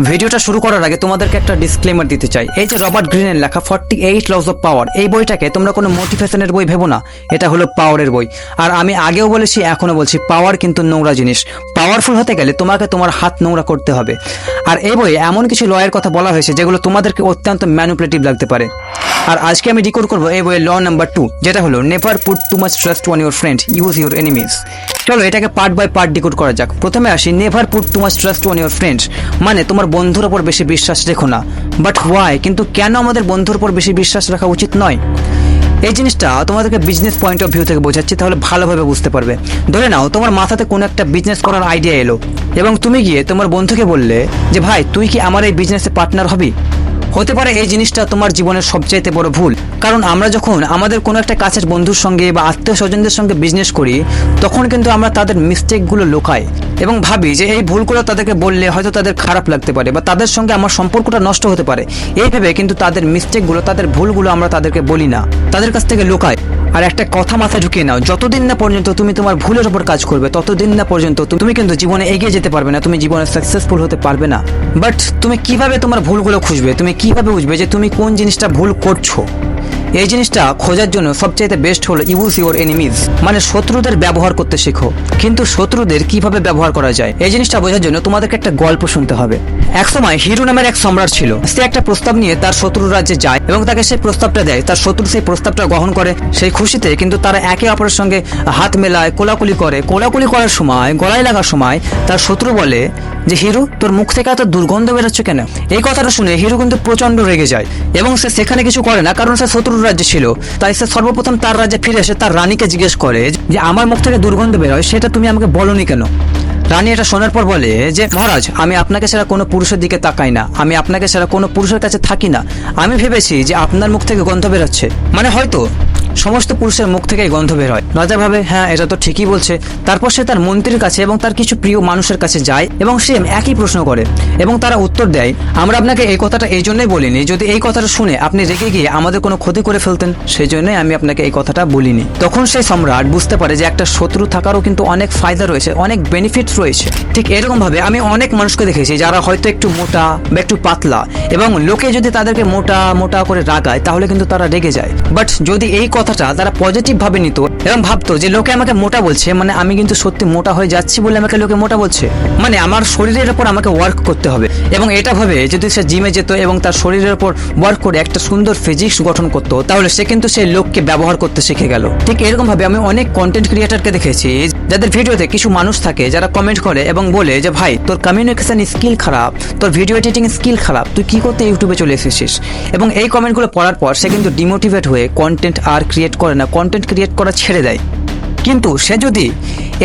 ভিডিওটা শুরু করার আগে তোমাদেরকে একটা ডিসক্লেমার দিতে চাই। এই যে রবার্ট গ্রিনের লেখা 48 লস অফ পাওয়ার, এই বইটাকে তোমরা কোনো মোটিভেশনের বই ভেবো না, এটা হলো পাওয়ারের বই। আর আমি আগেও বলেছি, এখনো বলছি, পাওয়ার কিন্তু নোংরা জিনিস। পাওয়ারফুল হতে গেলে তোমাকে তোমার হাত নোংরা করতে হবে। আর এই বইয়ে এমন কিছু লয়ের কথা বলা হয়েছে যেগুলো তোমাদেরকে অত্যন্ত ম্যানিপুলেটিভ লাগতে পারে। আর আজকে আমি ডিকোড করবো এই বইয়ের ল নাম্বার 2, যেটা হলো never put too much trust on your friend, use your enemies. চলো এটাকে পার্ট বাই পার্ট ডিকোড করা যাক। প্রথমে আসি, never put too much trust on your friends, মানে তোমার বন্ধুর উপর বেশি বিশ্বাস রেখো না। But why? কিন্তু কেন আমাদের বন্ধুর উপর বেশি বিশ্বাস রাখা উচিত নয়? এই জিনিসটা তোমাদেরকে বিজনেস পয়েন্ট অফ ভিউ থেকে বোঝাচ্ছি, তাহলে ভালোভাবে বুঝতে পারবে। ধরে নাও তোমার মাথাতে কোনো একটা বিজনেস করার আইডিয়া এলো এবং তুমি গিয়ে তোমার বন্ধুকে বললে যে ভাই তুই কি আমার এই বিজনেসে পার্টনার হবি? হতে পারে এই জিনিসটা তোমার জীবনের সবচাইতে বড় ভুল। কারণ আমরা যখন আমাদের কোনো একটা কাছের বন্ধুর সঙ্গে বা আত্মীয় স্বজনদের সঙ্গে বিজনেস করি, তখন কিন্তু আমরা তাদের মিস্টেকগুলো লুকাই এবং ভাবি যে এই ভুলগুলো তাদেরকে বললে হয়তো তাদের খারাপ লাগতে পারে বা তাদের সঙ্গে আমার সম্পর্কটা নষ্ট হতে পারে। এই ভেবে কিন্তু তাদের মিস্টেকগুলো, তাদের ভুলগুলো আমরা তাদেরকে বলি না, তাদের কাছ থেকে লুকাই। আর একটা কথা মাথায় ঢুকিয়ে নাও, যতদিন না পর্যন্ত তুমি তোমার ভুলের উপর কাজ করবে, ততদিন না পর্যন্ত তুমি কিন্তু জীবনে এগিয়ে যেতে পারবে না, তুমি জীবনে সাকসেসফুল হতে পারবে না। বাট তুমি কিভাবে তোমার ভুলগুলো খুঁজবে? তুমি কিভাবে বুঝবে যে তুমি কোন জিনিসটা ভুল করছো? এই জিনিসটা খোঁজার জন্য সবচাইতে বেস্ট হলো ইউজ ইউর এনিমিজ, মানে শত্রুদের ব্যবহার করতে শেখো। কিন্তু শত্রুদের কিভাবে ব্যবহার করা যায় এই জিনিসটা বোঝার জন্য তোমাদেরকে একটা গল্প শুনতে হবে। একসময় হিরো নামের এক সম্রাট ছিল। সে একটা প্রস্তাব নিয়ে তার শত্রুর রাজ্যে যায় এবং তাকে সেই প্রস্তাবটা দেয়। তার শত্রু সেই প্রস্তাবটা গ্রহণ করে। সেই খুশিতে কিন্তু তারা একে অপরের সঙ্গে হাত মেলায়, কোলাকুলি করে। কোলাকুলি করার সময়, গলায় লাগার সময় তার শত্রু বলে যে হিরো, তোর মুখ থেকে এত দুর্গন্ধ বেরোচ্ছে কেন? এই কথাটা শুনে হিরো কিন্তু প্রচন্ড রেগে যায় এবং সে সেখানে কিছু করে না, কারণ সে শত্রুর রাজ্যে ছিল। তাই সে সর্বপ্রথম তার রাজ্যে ফিরে এসে তার রানীকে জিজ্ঞেস করে যে আমার মুখ থেকে দুর্গন্ধ বেরোয়, সেটা তুমি আমাকে বলোনি কেন? রানী এটা শোনার পর বলে যে মহারাজ, আমি আপনাকে ছাড়া কোনো পুরুষের দিকে তাকাই না, আমি আপনাকে ছাড়া কোনো পুরুষের কাছে থাকি না। আমি ভেবেছি যে আপনার মুখ থেকে গন্ধ বেরোচ্ছে, মানে হয়তো সমস্ত পুরুষের মুখ থেকেই গন্ধ বের হয়। রাজা ভাবে হ্যাঁ, এটা তো ঠিকই বলছে। তারপর সে তার মন্ত্রীর কাছে এবং তার কিছু প্রিয় মানুষের কাছে যায় এবং সে একই প্রশ্ন করে এবং তারা উত্তর দেয়, আমরা আপনাকে এই কথাটা এই জন্যই বলিনি, যদি এই কথাটা শুনে আপনি রেগে গিয়ে আমাদের কোনো ক্ষতি করে ফেলতেন, সেই জন্যই আমি আপনাকে এই কথাটা বলিনি। তখন সেই সম্রাট বুঝতে পারে যে একটা শত্রু থাকারও কিন্তু অনেক ফায়দা রয়েছে, অনেক বেনিফিটস রয়েছে। ঠিক এরকম ভাবে আমি অনেক মানুষকে দেখেছি যারা হয়তো একটু মোটা বা একটু পাতলা, এবং লোকে যদি তাদেরকে মোটা মোটা করে রাগায় তাহলে কিন্তু তারা রেগে যায়। বাট যদি এই কথাটা তারা পজিটিভ ভাবে নিত এবং ভাবতো যে লোকে আমাকে মোটা বলছে, মানে আমি কিন্তু সত্যি মোটা হয়ে যাচ্ছি বলে আমাকে লোকে মোটা বলছে, মানে আমার শরীরের উপর আমাকে ওয়ার্ক করতে হবে। এবং এটা ভাবে যদি সে জিমে যেত এবং তার শরীরের উপর ওয়ার্ক করে একটা সুন্দর ফিজিক্স গঠন করতো, তাহলে সে কিন্তু সেই লোককে ব্যবহার করতে শিখে গেল। ঠিক এরকম ভাবে আমি অনেক কন্টেন্ট ক্রিয়েটরকে দেখেছি যাদের ভিডিওতে কিছু মানুষ থাকে যারা কমেন্ট করে এবং বলে যে ভাই তোর কমিউনিকেশন স্কিল খারাপ, তোর ভিডিও এডিটিং স্কিল খারাপ, তুই কি করতে ইউটিউবে চলে এসেছিস? এবং এই কমেন্টগুলো পড়ার পর সে কিন্তু ডিমোটিভেট হয়ে কন্টেন্ট আর ক্রিয়েট করে না, কন্টেন্ট ক্রিয়েট করা ছেড়ে দেয়। কিন্তু সে যদি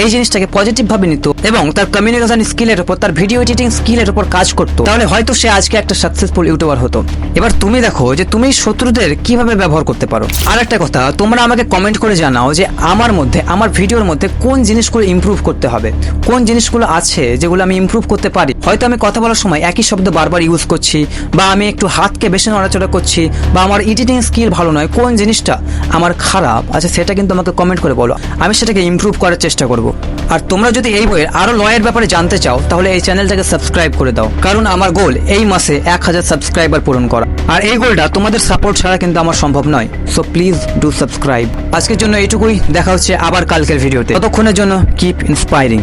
এই জিনিসটাকে পজিটিভ ভাবে নিত এবং তার কমিউনিকেশন স্কিলের উপর, তার ভিডিও এডিটিং স্কিলের উপর কাজ করতো, তাহলে হয়তো সে আজকে একটা সাকসেসফুল ইউটিউবার হতো। এবার তুমি দেখো যে তুমি শত্রুদের কিভাবে ব্যবহার করতে পারো। আর একটা কথা, তোমরা আমাকে কমেন্ট করে জানাও যে আমার মধ্যে, আমার ভিডিওর মধ্যে কোন জিনিসগুলো ইমপ্রুভ করতে হবে, কোন জিনিসগুলো আছে যেগুলো আমি ইমপ্রুভ করতে পারি। হয়তো আমি কথা বলার সময় একই শব্দ বারবার ইউজ করছি, বা আমি একটু হাতকে বেশি নড়াচড়া করছি, বা আমার এডিটিং স্কিল ভালো নয়, কোন জিনিসটা আমার খারাপ আছে সেটা কিন্তু আমাকে কমেন্ট করে বলো, আমি সেটাকে ইমপ্রুভ করার চেষ্টা করব। আর তোমরা যদি এই বইয়ের আরো লয়ের ব্যাপারে জানতে চাও তাহলে এই চ্যানেলটাকে সাবস্ক্রাইব করে দাও, কারণ আমার গোল এই মাসে 1000 সাবস্ক্রাইবার পূরণ করা। আর এই গোলটা তোমাদের সাপোর্ট ছাড়া কিন্তু আমার সম্ভব নয়। So please do subscribe. আজকের জন্য এইটুকুই, দেখা হচ্ছে আবার কালকের ভিডিওতে। ততক্ষণের জন্য কিপ ইন্সপায়ারিং।